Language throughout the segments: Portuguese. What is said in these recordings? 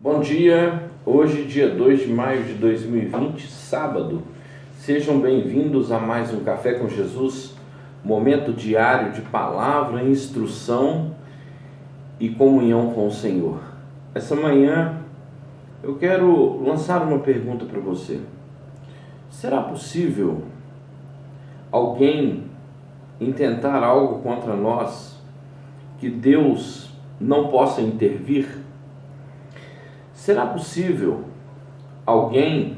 Bom dia, hoje dia 2 de maio de 2020, sábado. Sejam bem-vindos a mais um Café com Jesus, momento diário de palavra, instrução e comunhão com o Senhor. Essa manhã eu quero lançar uma pergunta para você. Será possível alguém intentar algo contra nós que Deus não possa intervir? Será possível alguém,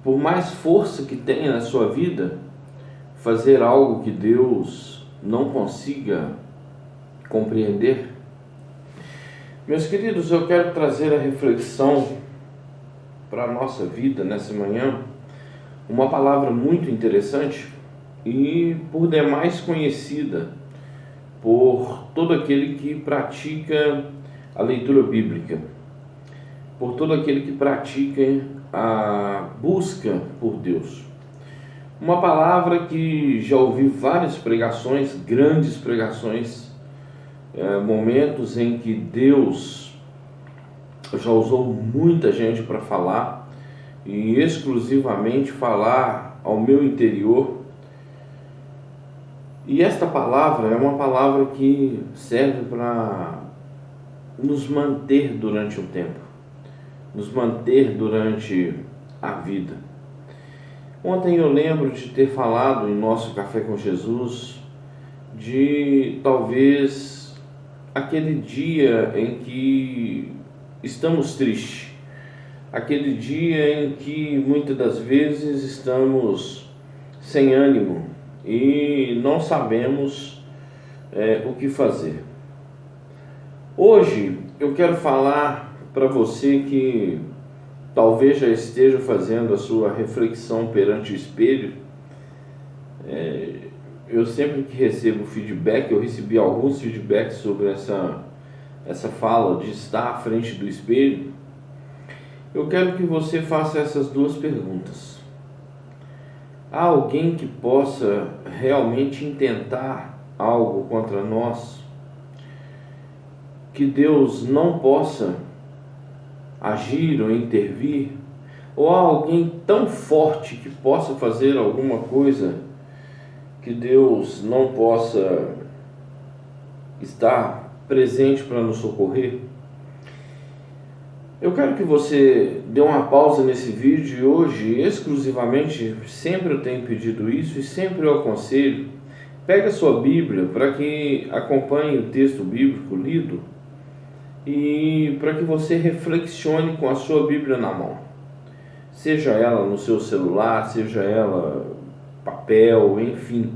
por mais força que tenha na sua vida, fazer algo que Deus não consiga compreender? Meus queridos, eu quero trazer a reflexão para a nossa vida nessa manhã, uma palavra muito interessante e por demais conhecida por todo aquele que pratica a leitura bíblica, por todo aquele que pratica a busca por Deus. Uma palavra que já ouvi várias pregações, grandes pregações, momentos em que Deus já usou muita gente para falar e exclusivamente falar ao meu interior. E esta palavra é uma palavra que serve para nos manter durante um tempo, nos manter durante a vida. Ontem eu lembro de ter falado em nosso Café com Jesus de talvez aquele dia em que estamos tristes, aquele dia em que muitas das vezes estamos sem ânimo e não sabemos o que fazer. Hoje eu quero falar para você que talvez já esteja fazendo a sua reflexão perante o espelho. Eu sempre que recebo feedback, eu recebi alguns feedbacks sobre essa fala de estar à frente do espelho. Eu quero que você faça essas duas perguntas. Há alguém que possa realmente intentar algo contra nós, que Deus não possa agir ou intervir? Ou há alguém tão forte que possa fazer alguma coisa que Deus não possa estar presente para nos socorrer? Eu quero que você dê uma pausa nesse vídeo e hoje, exclusivamente, sempre eu tenho pedido isso e sempre eu aconselho, pega a sua Bíblia para que acompanhe o texto bíblico lido e para que você reflexione com a sua Bíblia na mão, seja ela no seu celular, seja ela papel, enfim.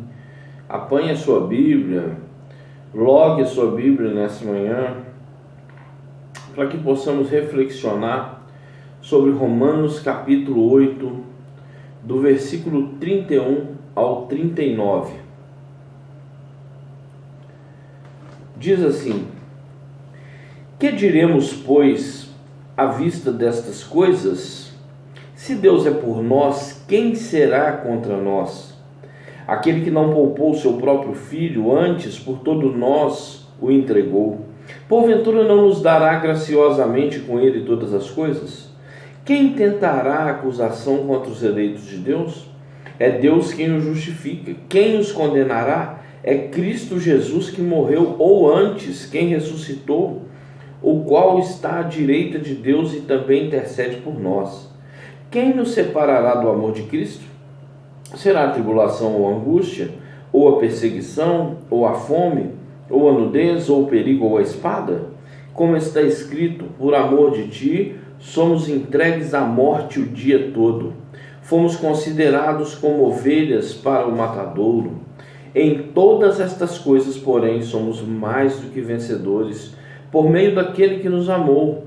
Apanhe a sua Bíblia, logue a sua Bíblia nessa manhã, para que possamos reflexionar sobre Romanos capítulo 8, do versículo 31 ao 39. Diz assim: que diremos, pois, à vista destas coisas? Se Deus é por nós, quem será contra nós? Aquele que não poupou seu próprio filho, antes por todos nós o entregou, porventura não nos dará graciosamente com ele todas as coisas? Quem tentará acusação contra os eleitos de Deus? É Deus quem os justifica. Quem os condenará? É Cristo Jesus, que morreu, ou antes, quem ressuscitou, o qual está à direita de Deus e também intercede por nós. Quem nos separará do amor de Cristo? Será a tribulação ou a angústia, ou a perseguição, ou a fome, ou a nudez, ou o perigo, ou a espada? Como está escrito: por amor de ti, somos entregues à morte o dia todo. Fomos considerados como ovelhas para o matadouro. Em todas estas coisas, porém, somos mais do que vencedores, por meio daquele que nos amou,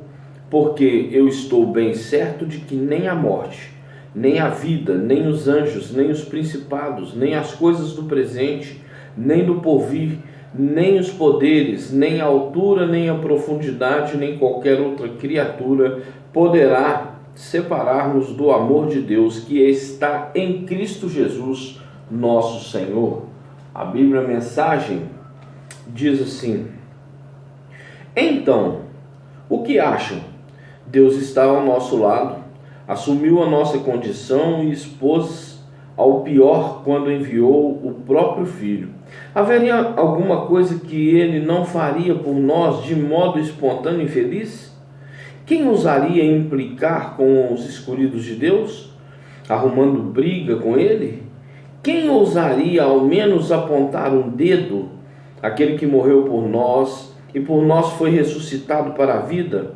porque eu estou bem certo de que nem a morte, nem a vida, nem os anjos, nem os principados, nem as coisas do presente, nem do porvir, nem os poderes, nem a altura, nem a profundidade, nem qualquer outra criatura poderá separar-nos do amor de Deus que está em Cristo Jesus, nosso Senhor. A Bíblia Mensagem diz assim: então, O que acham? Deus está ao nosso lado, assumiu a nossa condição e expôs ao pior quando enviou o próprio Filho. Haveria alguma coisa que ele não faria por nós de modo espontâneo e feliz? Quem ousaria implicar com os escolhidos de Deus, arrumando briga com ele? Quem ousaria ao menos apontar um dedo àquele que morreu por nós e por nós foi ressuscitado para a vida?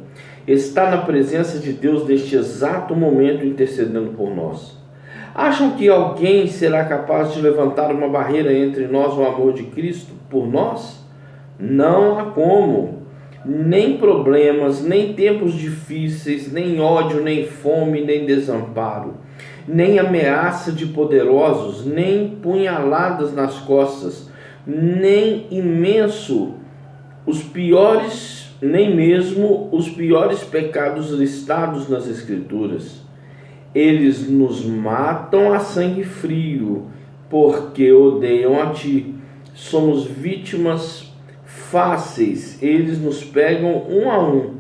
Está na presença de Deus neste exato momento intercedendo por nós. Acham que alguém será capaz de levantar uma barreira entre nós e o amor de Cristo por nós? Não há como. Nem problemas, nem tempos difíceis, nem ódio, nem fome, nem desamparo, nem ameaça de poderosos, nem punhaladas nas costas, nem nem mesmo os piores pecados listados nas Escrituras. Eles nos matam a sangue frio, porque odeiam a ti. Somos vítimas fáceis, eles nos pegam um a um.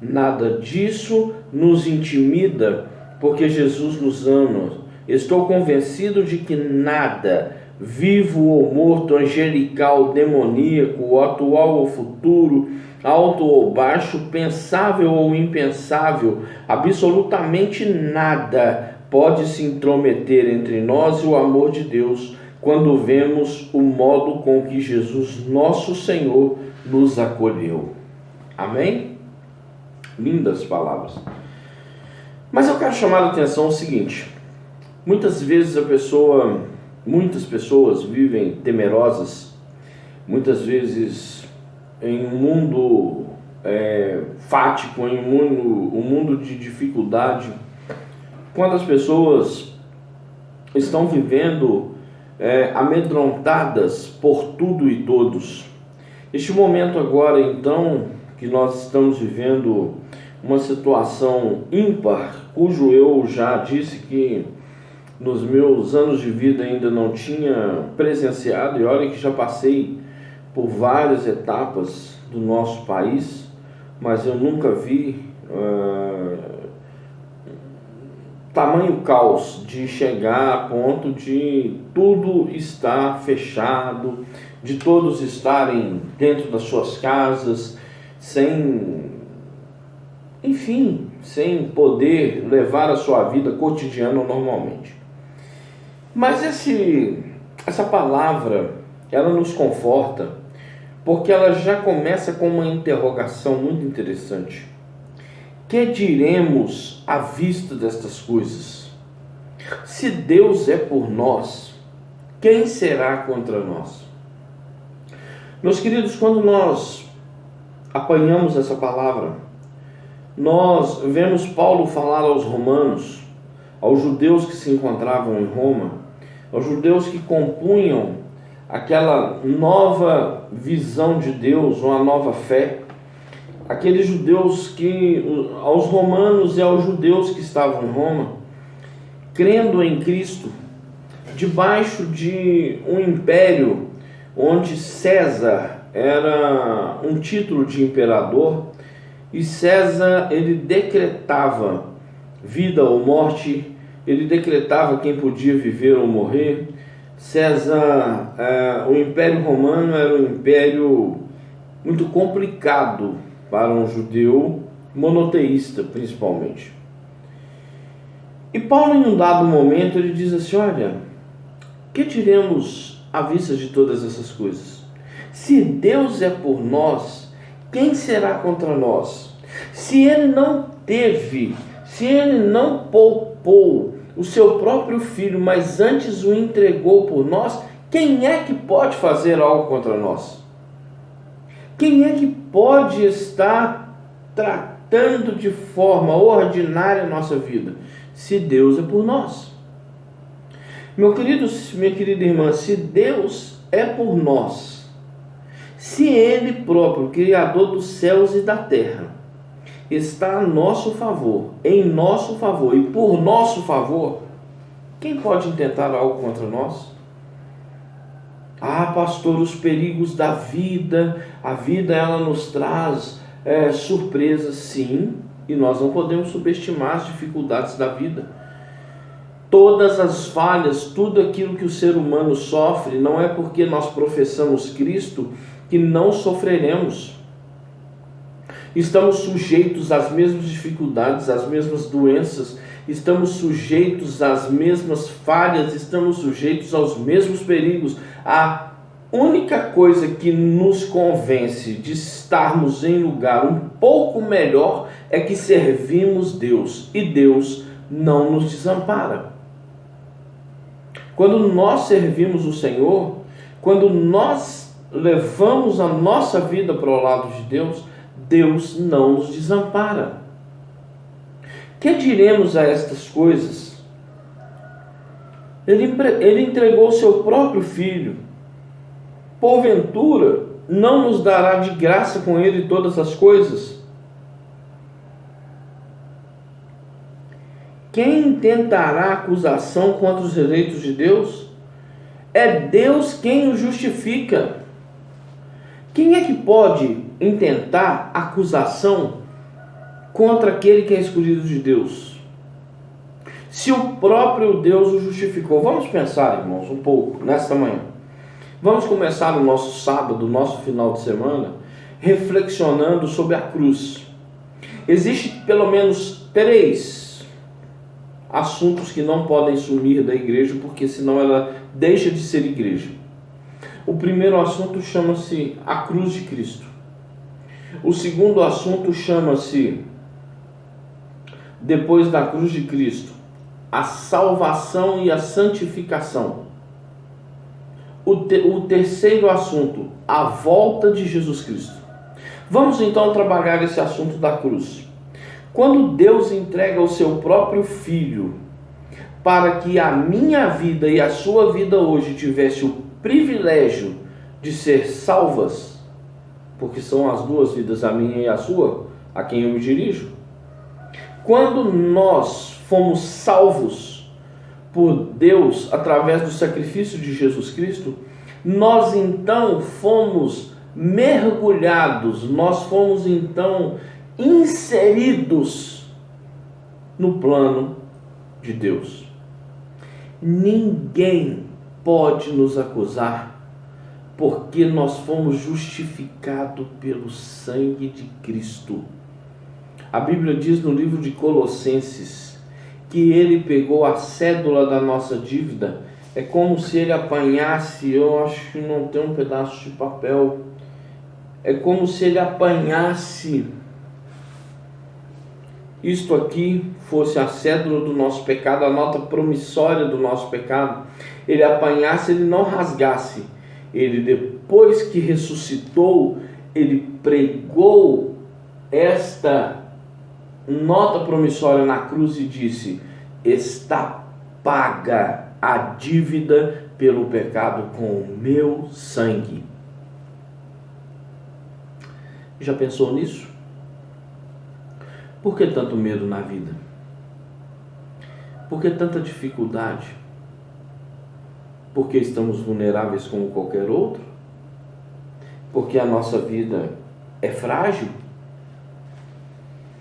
Nada disso nos intimida, porque Jesus nos ama. Estou convencido de que nada, vivo ou morto, angelical, demoníaco, atual ou futuro, alto ou baixo, pensável ou impensável, absolutamente nada pode se intrometer entre nós e o amor de Deus, quando vemos o modo com que Jesus, nosso Senhor, nos acolheu. Amém? Lindas palavras. Mas eu quero chamar a atenção o seguinte: muitas vezes muitas pessoas vivem temerosas, muitas vezes em um mundo fático, em um mundo de dificuldade, quando as pessoas estão vivendo amedrontadas por tudo e todos. Este momento agora, então, que nós estamos vivendo uma situação ímpar, cujo eu já disse que nos meus anos de vida ainda não tinha presenciado, e olha que já passei por várias etapas do nosso país, mas eu nunca vi tamanho caos de chegar a ponto de tudo estar fechado, de todos estarem dentro das suas casas, sem poder levar a sua vida cotidiana normalmente. Mas essa palavra, ela nos conforta, porque ela já começa com uma interrogação muito interessante. Que diremos à vista destas coisas? Se Deus é por nós, quem será contra nós? Meus queridos, quando nós apanhamos essa palavra, nós vemos Paulo falar aos romanos, aos judeus que se encontravam em Roma, aos judeus que compunham aquela nova visão de Deus, uma nova fé, aqueles judeus aos romanos e aos judeus que estavam em Roma, crendo em Cristo, debaixo de um império onde César era um título de imperador, e César, ele decretava vida ou morte, ele decretava quem podia viver ou morrer. César, o Império Romano era um império muito complicado para um judeu monoteísta, principalmente. E Paulo, em um dado momento, ele diz assim: olha, que diremos à vista de todas essas coisas? Se Deus é por nós, quem será contra nós? Se ele não poupou o seu próprio filho, mas antes o entregou por nós, quem é que pode fazer algo contra nós? Quem é que pode estar tratando de forma ordinária a nossa vida? Se Deus é por nós. Meu querido, minha querida irmã, se Deus é por nós, se Ele próprio, Criador dos céus e da terra, está a nosso favor, em nosso favor e por nosso favor, quem pode intentar algo contra nós? Ah, pastor, os perigos da vida, a vida ela nos traz surpresas, sim, e nós não podemos subestimar as dificuldades da vida. Todas as falhas, tudo aquilo que o ser humano sofre, não é porque nós professamos Cristo que não sofreremos. Estamos sujeitos às mesmas dificuldades, às mesmas doenças, estamos sujeitos às mesmas falhas, estamos sujeitos aos mesmos perigos. A única coisa que nos convence de estarmos em lugar um pouco melhor é que servimos Deus, e Deus não nos desampara. Quando nós servimos o Senhor, quando nós levamos a nossa vida para o lado de Deus, Deus não nos desampara. Que diremos a estas coisas? Ele entregou o seu próprio Filho. Porventura, não nos dará de graça com Ele todas as coisas? Quem intentará acusação contra os eleitos de Deus? É Deus quem o justifica. Quem é que pode intentar acusação contra aquele que é escolhido de Deus? Se o próprio Deus o justificou. Vamos pensar, irmãos, um pouco nesta manhã. Vamos começar o nosso sábado, o nosso final de semana, reflexionando sobre a cruz. Existem pelo menos 3 assuntos que não podem sumir da igreja, porque senão ela deixa de ser igreja. O primeiro assunto chama-se a cruz de Cristo. O segundo assunto chama-se, depois da cruz de Cristo, a salvação e a santificação. O terceiro assunto, a volta de Jesus Cristo. Vamos então trabalhar esse assunto da cruz. Quando Deus entrega o seu próprio Filho para que a minha vida e a sua vida hoje tivesse o privilégio de ser salvas, porque são as duas vidas, a minha e a sua, a quem eu me dirijo. Quando nós fomos salvos por Deus através do sacrifício de Jesus Cristo, nós então fomos mergulhados, nós fomos então inseridos no plano de Deus. Ninguém pode nos acusar, porque nós fomos justificados pelo sangue de Cristo. A Bíblia diz no livro de Colossenses que Ele pegou a cédula da nossa dívida. É como se Ele apanhasse, eu acho que não tem um pedaço de papel, é como se Ele apanhasse isto aqui, fosse a cédula do nosso pecado, a nota promissória do nosso pecado. Ele apanhasse, Ele não rasgasse. Ele, depois que ressuscitou, Ele pregou esta nota promissória na cruz e disse: está paga a dívida pelo pecado com o meu sangue. Já pensou nisso? Por que tanto medo na vida? Por que tanta dificuldade? Porque estamos vulneráveis como qualquer outro? Porque a nossa vida é frágil?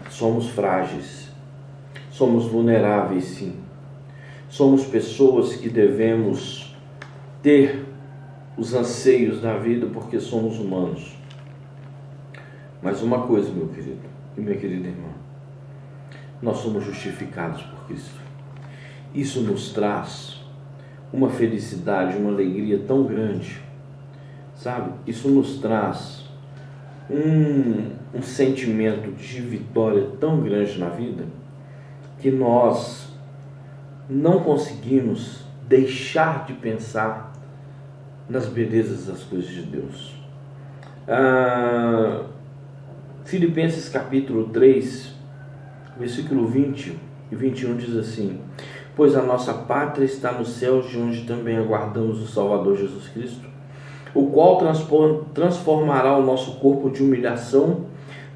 Somos frágeis. Somos vulneráveis, sim. Somos pessoas que devemos ter os anseios da vida porque somos humanos. Mas uma coisa, meu querido e minha querida irmã, nós somos justificados por Cristo. Isso nos traz uma felicidade, uma alegria tão grande, sabe? Isso nos traz um sentimento de vitória tão grande na vida, que nós não conseguimos deixar de pensar nas belezas das coisas de Deus. Filipenses capítulo 3, versículo 20 e 21 diz assim: pois a nossa pátria está nos céus, de onde também aguardamos o Salvador Jesus Cristo, o qual transformará o nosso corpo de humilhação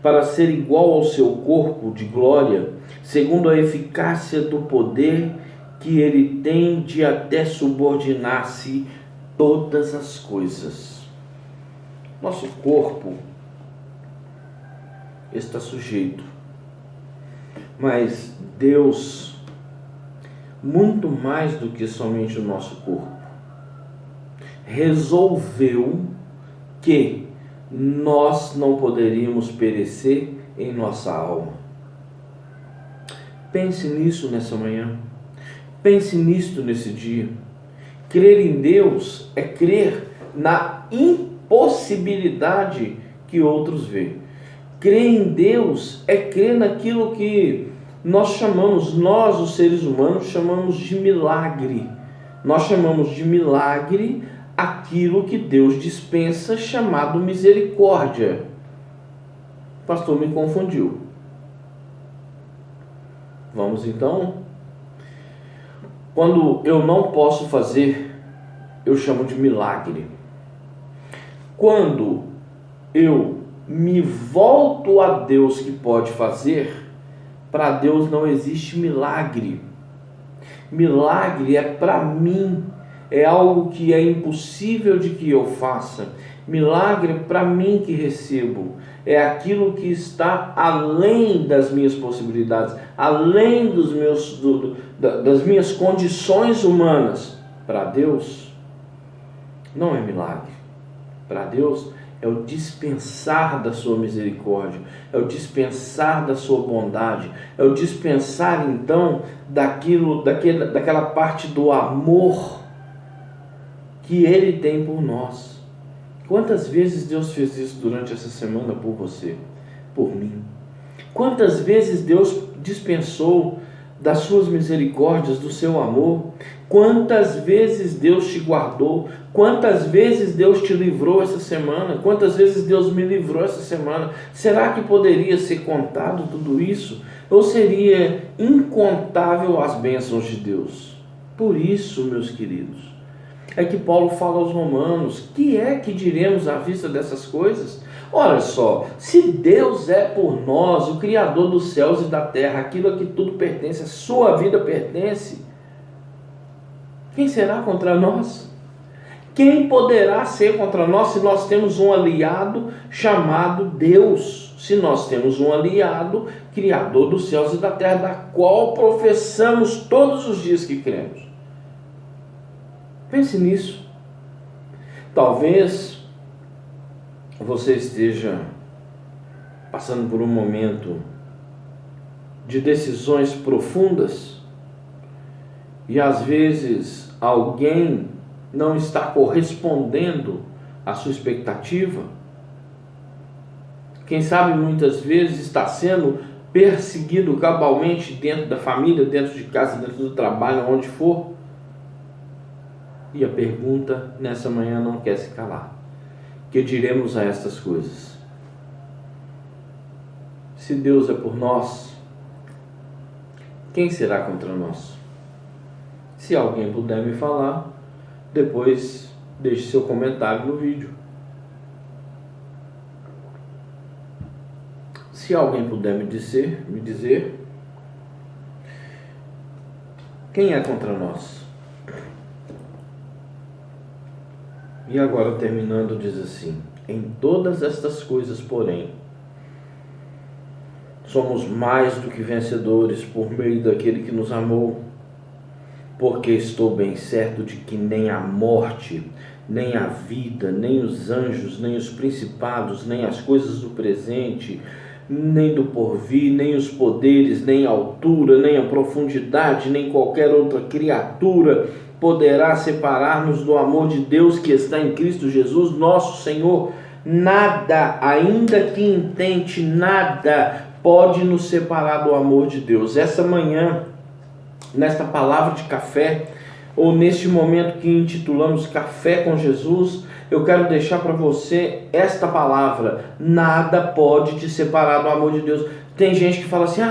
para ser igual ao seu corpo de glória, segundo a eficácia do poder que Ele tem de até subordinar-se todas as coisas. Nosso corpo está sujeito. Mas Deus, muito mais do que somente o nosso corpo, resolveu que nós não poderíamos perecer em nossa alma. Pense nisso nessa manhã. Pense nisto nesse dia. Crer em Deus é crer na impossibilidade que outros veem. Crer em Deus é crer naquilo que nós, os seres humanos, chamamos de milagre. Nós chamamos de milagre aquilo que Deus dispensa, chamado misericórdia. O pastor me confundiu. Vamos então. Quando eu não posso fazer, eu chamo de milagre. Quando eu me volto a Deus que pode fazer, para Deus não existe milagre. Milagre é para mim, é algo que é impossível de que eu faça. Milagre é para mim que recebo. É aquilo que está além das minhas possibilidades, além das minhas condições humanas. Para Deus, não é milagre. Para Deus, é o dispensar da sua misericórdia, é o dispensar da sua bondade, é o dispensar então daquela parte do amor que Ele tem por nós. Quantas vezes Deus fez isso durante essa semana por você, por mim? Quantas vezes Deus dispensou das suas misericórdias, do seu amor? Quantas vezes Deus te guardou? Quantas vezes Deus te livrou essa semana? Quantas vezes Deus me livrou essa semana? Será que poderia ser contado tudo isso? Ou seria incontável as bênçãos de Deus? Por isso, meus queridos, é que Paulo fala aos romanos: que é que diremos à vista dessas coisas? Olha só, se Deus é por nós, o Criador dos céus e da terra, aquilo a que tudo pertence, a sua vida pertence, quem será contra nós? Quem poderá ser contra nós se nós temos um aliado chamado Deus? Se nós temos um aliado, Criador dos céus e da terra, da qual professamos todos os dias que cremos. Pense nisso. Talvez você esteja passando por um momento de decisões profundas e às vezes alguém não está correspondendo à sua expectativa. Quem sabe muitas vezes está sendo perseguido cabalmente dentro da família, dentro de casa, dentro do trabalho, onde for. E a pergunta nessa manhã não quer se calar: que diremos a estas coisas? Se Deus é por nós, quem será contra nós? Se alguém puder me falar, depois deixe seu comentário no vídeo. Se alguém puder me dizer, quem é contra nós? E agora, terminando, diz assim: em todas estas coisas, porém, somos mais do que vencedores por meio daquele que nos amou, porque estou bem certo de que nem a morte, nem a vida, nem os anjos, nem os principados, nem as coisas do presente, nem do porvir, nem os poderes, nem a altura, nem a profundidade, nem qualquer outra criatura poderá separar-nos do amor de Deus que está em Cristo Jesus, nosso Senhor. Nada, ainda que intente, nada pode nos separar do amor de Deus. Essa manhã, nesta palavra de café, ou neste momento que intitulamos Café com Jesus, eu quero deixar para você esta palavra: nada pode te separar do amor de Deus. Tem gente que fala assim: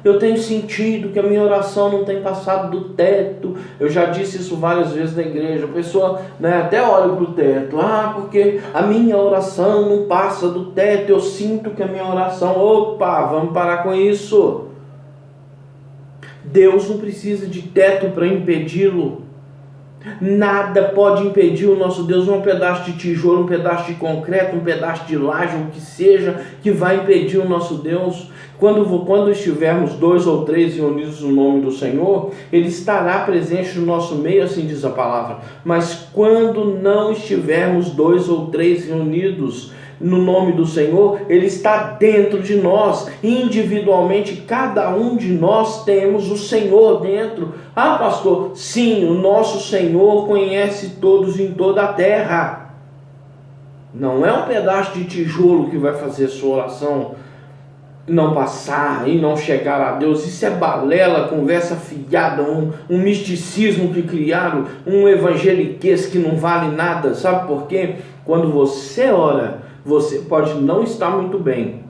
eu tenho sentido que a minha oração não tem passado do teto. Eu já disse isso várias vezes na igreja. A pessoa, até olha para o teto: porque a minha oração não passa do teto, eu sinto que a minha oração... Opa, vamos parar com isso. Deus não precisa de teto para impedi-lo. Nada pode impedir o nosso Deus, um pedaço de tijolo, um pedaço de concreto, um pedaço de laje, o que seja, que vai impedir o nosso Deus. Quando estivermos 2 ou 3 reunidos no nome do Senhor, Ele estará presente no nosso meio, assim diz a palavra. Mas quando não estivermos 2 ou 3 reunidos no nome do Senhor, Ele está dentro de nós. Individualmente, cada um de nós temos o Senhor dentro. Ah, pastor, sim, o nosso Senhor conhece todos em toda a terra. Não é um pedaço de tijolo que vai fazer a sua oração não passar e não chegar a Deus. Isso é balela, conversa fiada, um misticismo que criaram, um evangeliquez que não vale nada. Sabe por quê? Quando você ora, você pode não estar muito bem,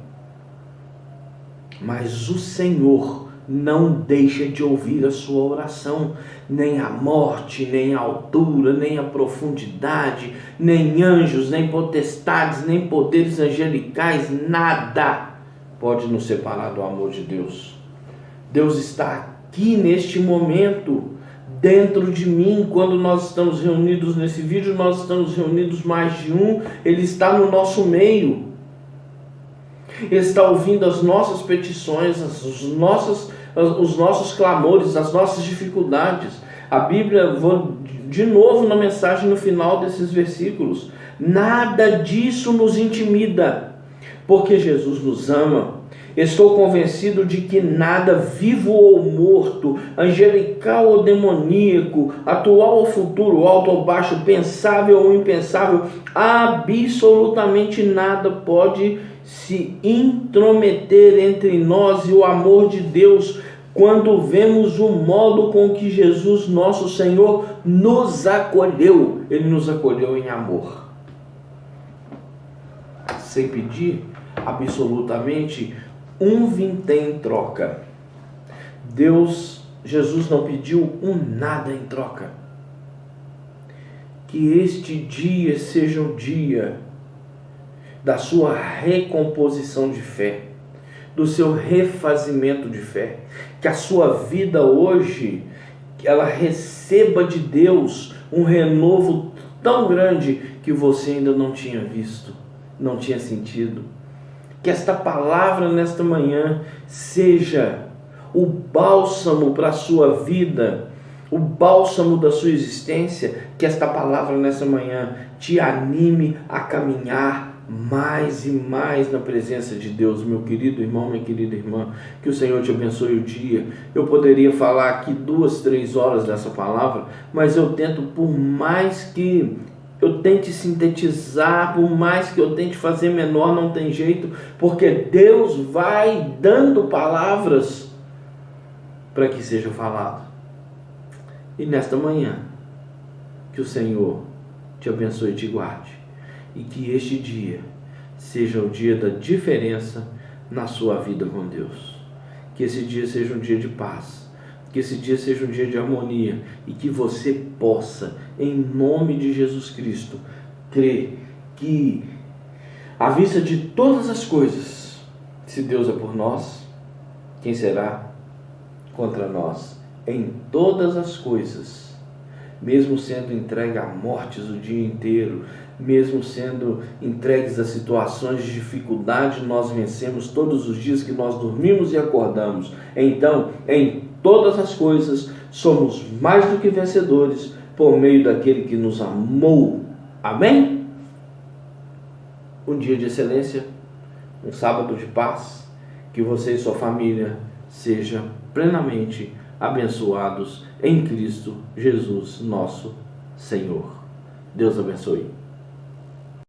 mas o Senhor não deixa de ouvir a sua oração. Nem a morte, nem a altura, nem a profundidade, nem anjos, nem potestades, nem poderes angelicais, nada pode nos separar do amor de Deus. Deus está aqui neste momento, dentro de mim. Quando nós estamos reunidos nesse vídeo, nós estamos reunidos mais de um. Ele está no nosso meio. Ele está ouvindo as nossas petições, os nossos clamores, as nossas dificuldades. A Bíblia, vou de novo na mensagem no final desses versículos, nada disso nos intimida, porque Jesus nos ama. Estou convencido de que nada, vivo ou morto, angelical ou demoníaco, atual ou futuro, alto ou baixo, pensável ou impensável, absolutamente nada pode se intrometer entre nós e o amor de Deus, quando vemos o modo com que Jesus, nosso Senhor, nos acolheu. Ele nos acolheu em amor, sem pedir absolutamente um vintém em troca. Jesus não pediu nada em troca. Que este dia seja o dia da sua recomposição de fé, do seu refazimento de fé. Que a sua vida hoje, que ela receba de Deus um renovo tão grande que você ainda não tinha visto, não tinha sentido. Que esta palavra nesta manhã seja o bálsamo para a sua vida, o bálsamo da sua existência. Que esta palavra nesta manhã te anime a caminhar mais e mais na presença de Deus. Meu querido irmão, minha querida irmã, que o Senhor te abençoe o dia. Eu poderia falar aqui 2, 3 horas dessa palavra, mas eu tento, por mais que eu tente sintetizar, por mais que eu tente fazer menor, não tem jeito, porque Deus vai dando palavras para que seja falado. E nesta manhã, que o Senhor te abençoe e te guarde, e que este dia seja o dia da diferença na sua vida com Deus. Que esse dia seja um dia de paz, que esse dia seja um dia de harmonia, e que você possa, em nome de Jesus Cristo, crer que, à vista de todas as coisas, se Deus é por nós, quem será contra nós? Em todas as coisas, mesmo sendo entregue a mortes o dia inteiro, mesmo sendo entregues a situações de dificuldade, nós vencemos todos os dias que nós dormimos e acordamos. Então, em todas as coisas, somos mais do que vencedores por meio daquele que nos amou. Amém? Um dia de excelência, um sábado de paz, que você e sua família sejam plenamente abençoados em Cristo Jesus, nosso Senhor. Deus abençoe.